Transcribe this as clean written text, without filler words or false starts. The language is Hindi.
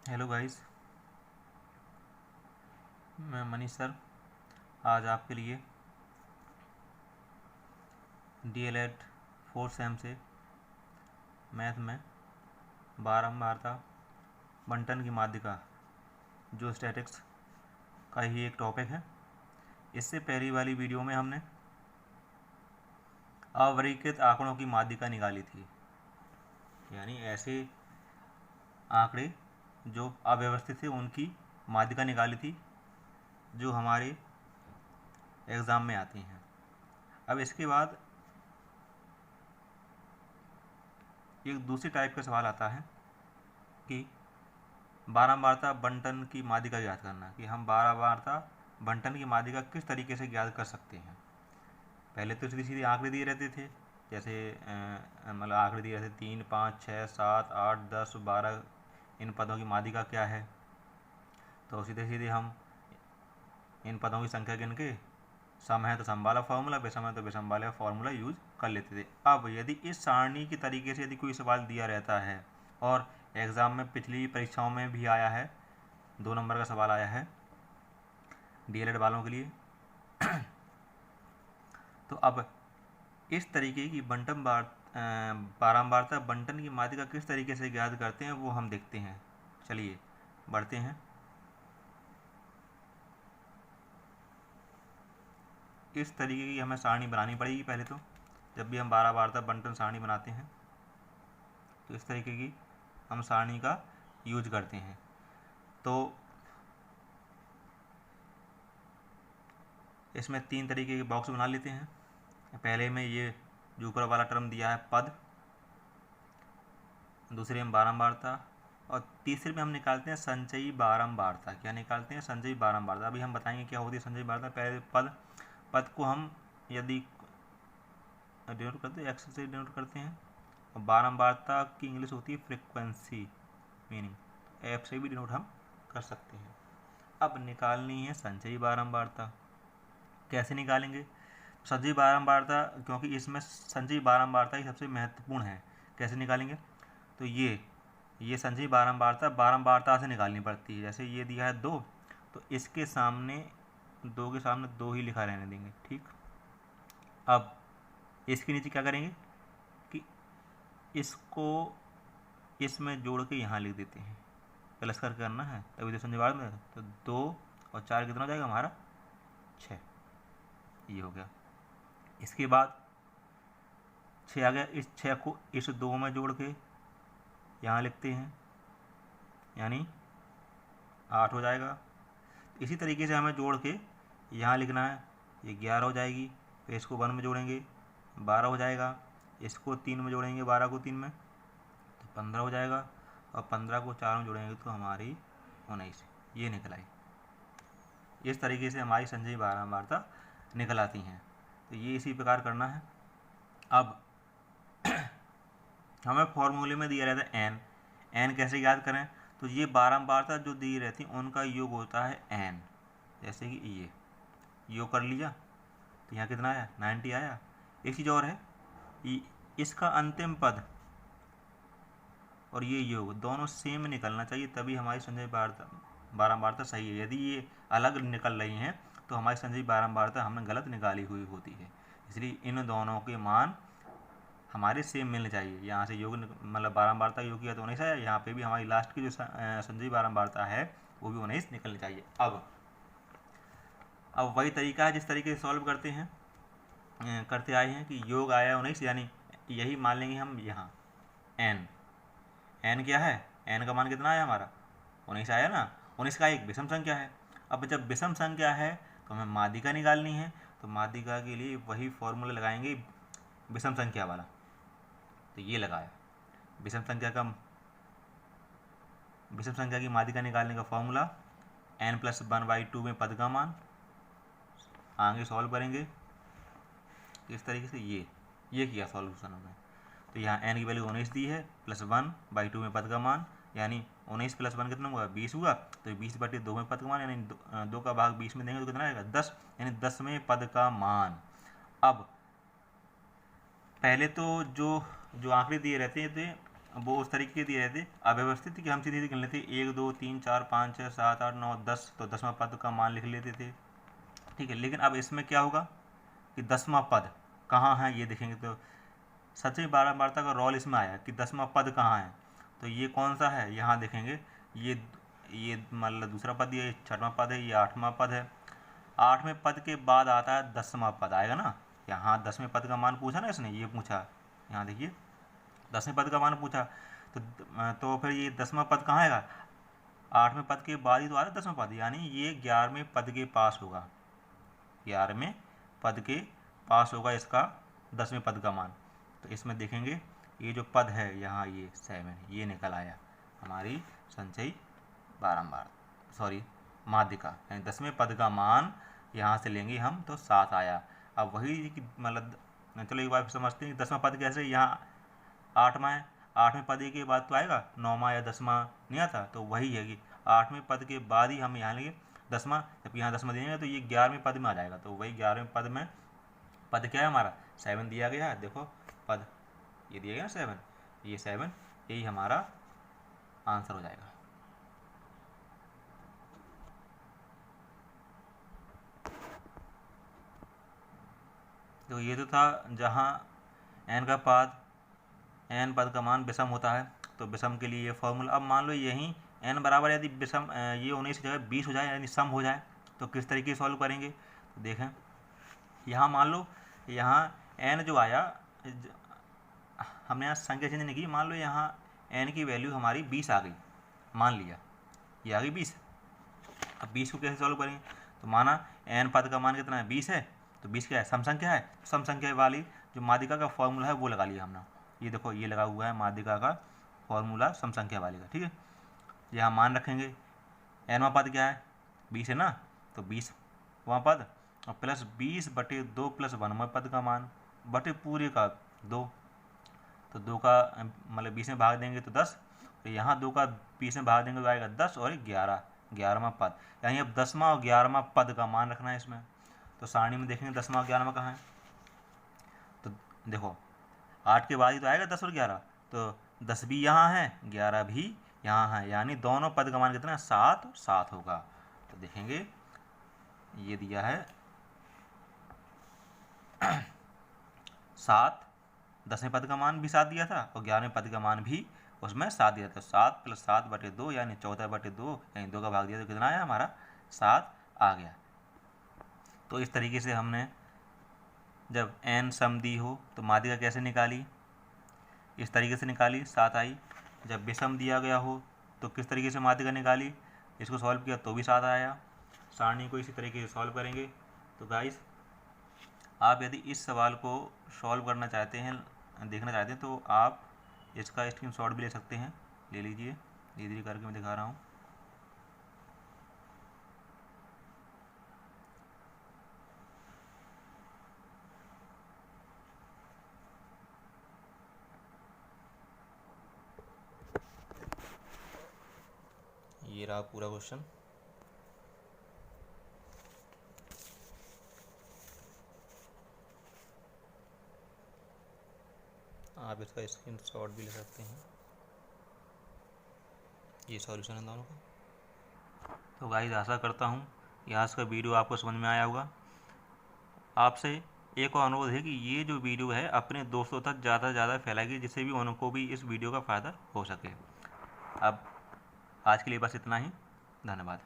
हेलो गाइस, मैं मनीष सर आज आपके लिए डीएलएड 4 सेम से मैथ में बारंबारता बंटन की माध्यिका जो स्टैटिक्स का ही एक टॉपिक है। इससे पहली वाली वीडियो में हमने अवर्गीकृत आंकड़ों की माध्यिका निकाली थी, यानी ऐसे आंकड़े जो अव्यवस्थित थे उनकी माध्यिका निकाली थी जो हमारे एग्ज़ाम में आती हैं। अब इसके बाद एक दूसरी टाइप का सवाल आता है कि बारंबारता बंटन की माध्यिका ज्ञात करना, कि हम बारंबारता बंटन की माध्यिका किस तरीके से ज्ञात कर सकते हैं। पहले तो सीधी सीधी आंकड़े दिए रहते थे, जैसे मतलब आंकड़े दिए रहते 3, 5, 6, 7, 8, 10, 12 इन पदों की माध्यिका क्या है, तो सीधे सीधे हम इन पदों की संख्या गिन के सम है तो सम वाला फार्मूला, विषम है तो विषम वाला फार्मूला यूज कर लेते थे। अब यदि इस सारणी की तरीके से यदि कोई सवाल दिया रहता है और एग्ज़ाम में पिछली परीक्षाओं में भी आया है, 2 नंबर का सवाल आया है डीएलएड वालों के लिए, तो अब इस तरीके की बारंबारता बंटन की माध्यिका किस तरीके से ज्ञात करते हैं वो हम देखते हैं। चलिए बढ़ते हैं। इस तरीके की हमें सारणी बनानी पड़ेगी। पहले तो जब भी हम बारंबारता बंटन सारणी बनाते हैं तो इस तरीके की हम सारणी का यूज करते हैं। तो इसमें 3 तरीके के बॉक्स बना लेते हैं। पहले में ये जो ऊपर वाला टर्म दिया है पद, दूसरे में बारंबारता, और तीसरे में हम निकालते हैं संचयी बारंबारता। क्या निकालते हैं? संचयी बारंबारता। अभी हम बताएंगे क्या होती है संचयी बारंबारता। पहले पद को हम यदि डिनोट करते हैं एक्स से डिनोट करते हैं, और बारंबारता की इंग्लिश होती है फ्रिक्वेंसी, मीनिंग एफ से भी डिनोट हम कर सकते हैं। अब निकालनी है संचयी बारंबारता। कैसे निकालेंगे? संचयी बारंबारता, क्योंकि इसमें संचयी बारंबारता ही सबसे महत्वपूर्ण है। कैसे निकालेंगे? तो ये संचयी बारंबारता से निकालनी पड़ती है। जैसे ये दिया है 2, तो इसके सामने 2 के सामने 2 ही लिखा रहने देंगे, ठीक। अब इसके नीचे क्या करेंगे कि इसको इसमें जोड़ के यहाँ लिख देते हैं, प्लस कर करना है तभी तो संचयी बारंबारता में। तो 2 और 4 कितना हो जाएगा हमारा? 6। ये हो गया। इसके बाद 6 आ गया। इस 6 को इस 2 में जोड़ के यहाँ लिखते हैं, यानी 8 हो जाएगा। इसी तरीके से हमें जोड़ के यहाँ लिखना है, ये 11 हो जाएगी। फिर इसको 1 में जोड़ेंगे 12 हो जाएगा। इसको 3 में जोड़ेंगे 12 को 3 में तो 15 हो जाएगा, और 15 को 4 में जोड़ेंगे तो हमारी 19। ये निकल आई। इस तरीके से हमारी संचयी बारंबारता निकल आती हैं। तो ये इसी प्रकार करना है। अब हमें फॉर्मूले में दिया रहता है एन कैसे याद करें? तो ये बारंबारता जो दी रहती है उनका योग होता है एन। जैसे कि ये योग कर लिया तो यहाँ कितना आया? 90 आया। एक चीज़ और है, इसका अंतिम पद और ये योग दोनों सेम निकलना चाहिए, तभी हमारी संचयी बारंबारता सही है। यदि ये अलग निकल रही हैं तो हमारी संचयी बारंबारता हमने गलत निकाली हुई होती है। इसलिए इन दोनों के मान हमारे सेम मिलने चाहिए। यहाँ से योग मतलब बारंबारता योग किया तो 19 आया, यहाँ पे भी हमारी लास्ट की जो संचयी बारंबारता है वो भी 19 निकलनी चाहिए। अब वही तरीका है जिस तरीके से सॉल्व करते हैं करते आए हैं कि योग आया 19, यानी यही मान लेंगे हम यहाँ एन क्या है? एन का मान कितना आया हमारा? 19 आया ना। 19 का एक विषम संख्या है। अब जब विषम संख्या है तो हमें माध्यिका निकालनी है, तो माध्यिका के लिए वही फॉर्मूला लगाएंगे विषम संख्या वाला। तो ये लगाया विषम संख्या की माध्यिका निकालने का फॉर्मूला n+1/2 में पद का मान। आगे सॉल्व करेंगे इस तरीके से। ये किया सॉल्यूशन में। तो यहाँ n की वैल्यू 19 दी है, +1/2 में पद का मान, यानी 19 + 1 कितना हुआ? 20 हुआ। तो 20/2 में पद का मान, यानी 2 का भाग 20 में देंगे तो कितना आएगा? 10, यानी 10 में पद का मान। अब पहले तो जो आंकड़े दिए रहते थे वो उस तरीके के दिए रहते अव्यवस्थित कि हम सीधे गिन लेते 1 2 3 4 5 6 7 8 9 10, तो 10वां पद का मान लिख लेते थे, ठीक है। लेकिन अब इसमें क्या होगा कि 10वां पद कहाँ है ये देखेंगे, तो सच्ची बारंबारता का रोल इसमें आया कि 10वां पद कहाँ है, तो ये कौन सा है, यहाँ देखेंगे ये मतलब दूसरा पद, ये 6वां पद है, ये 8वां पद है। 8वें पद के बाद आता है 10वां पद आएगा ना, यहाँ 10वें पद का मान पूछा ना इसने, ये पूछा, यहाँ देखिए 10वें पद का मान पूछा, तो फिर ये 10वां पद कहाँ आएगा, 8वें पद के बाद ही तो आ रहा है 10वां पद, यानी ये 11वें पद के पास होगा, 11वें पद के पास होगा इसका 10वें पद का मान। तो इसमें देखेंगे ये जो पद है यहाँ ये 7 ये निकल आया हमारी संचयी बारंबार, सॉरी माध्यिका, यानी 10वें पद का मान यहाँ से लेंगे हम तो 7 आया। अब वही मतलब चलो एक बार समझते हैं कि 10वां पद कैसे, यहाँ 8वां है, 8वें पद के बाद तो आएगा 9वां या 10वां नहीं आता, तो वही है कि 8वें पद के बाद ही हम यहाँ लेंगे 10वां, जब यहाँ 10वां देंगे तो ये 11वें पद में आ जाएगा, तो वही 11वें पद में पद क्या है हमारा 7 दिया गया है, देखो पद ये दिया गया 7, ये 7 यही हमारा आंसर हो जाएगा। तो ये तो था जहाँ n का पद का मान विषम होता है, तो विषम के लिए ये फॉर्मूला। अब मान लो यहीं n बराबर यदि विषम ये 19 की जगह 20 हो जाए यानी सम हो जाए, तो किस तरीके से सॉल्व करेंगे, तो देखें यहाँ मान लो यहाँ n जो आया, हमने यहाँ संख्या चेंज नहीं की, मान लो यहाँ n की वैल्यू हमारी 20 आ गई, मान लिया ये आ गई 20। अब 20 को कैसे सॉल्व करेंगे, तो माना n पद का मान कितना है 20 है, तो 20 क्या है सम संख्या है, सम संख्या वाली जो माध्यिका का फॉर्मूला है वो लगा लिया हमने, ये देखो ये लगा हुआ है माध्यिका का फॉर्मूला सम संख्या वाली का, ठीक है। यहाँ मान रखेंगे nवां पद क्या है 20 है ना, तो 20वां पद और प्लस 20/2 प्लस 1वां पद का मान बटे पूरे का 2, तो 2 का मतलब 20 में भाग देंगे तो 10, तो यहाँ 2 का 20 में भाग देंगे तो आएगा 10 और 11वां पद, यानी अब 10वां और 11वां पद का मान रखना है इसमें। तो सारणी में देखेंगे 10वां और 11वां कहाँ है, तो देखो 8 के बाद ही तो आएगा 10 और 11, तो 10 भी यहाँ है 11 भी यहाँ है, यानी दोनों पद का मान कितना है 7 और 7 होगा। तो देखेंगे ये दिया है 7, 10वें पद का मान भी 7 दिया था और 11वें पद का मान भी उसमें 7 दिया था, 7 + 7/2 यानी 14/2, यानी 2 का भाग दिया तो कितना आया हमारा 7 आ गया। तो इस तरीके से हमने जब n सम दी हो तो माध्यिका कैसे निकाली, इस तरीके से निकाली 7 आई। जब विषम दिया गया हो तो किस तरीके से माध्यिका निकाली, इसको सॉल्व किया तो भी 7 आया। सारणी को इसी तरीके से सॉल्व करेंगे। तो गाइस आप यदि इस सवाल को सॉल्व करना चाहते हैं, देखना चाहते हैं, तो आप इसका स्क्रीनशॉट भी ले सकते हैं, ले लीजिए, धीरे धीरे करके मैं दिखा रहा हूँ। ये रहा पूरा क्वेश्चन। आप इसका स्क्रीनशॉट भी ले सकते हैं, ये सॉल्यूशन है दोनों का। तो गाइस आशा करता हूँ कि आज का वीडियो आपको समझ में आया होगा। आपसे एक और अनुरोध है कि ये जो वीडियो है अपने दोस्तों तक ज़्यादा से ज़्यादा फैलाइए, जिससे भी उनको भी इस वीडियो का फ़ायदा हो सके। अब आज के लिए बस इतना ही, धन्यवाद।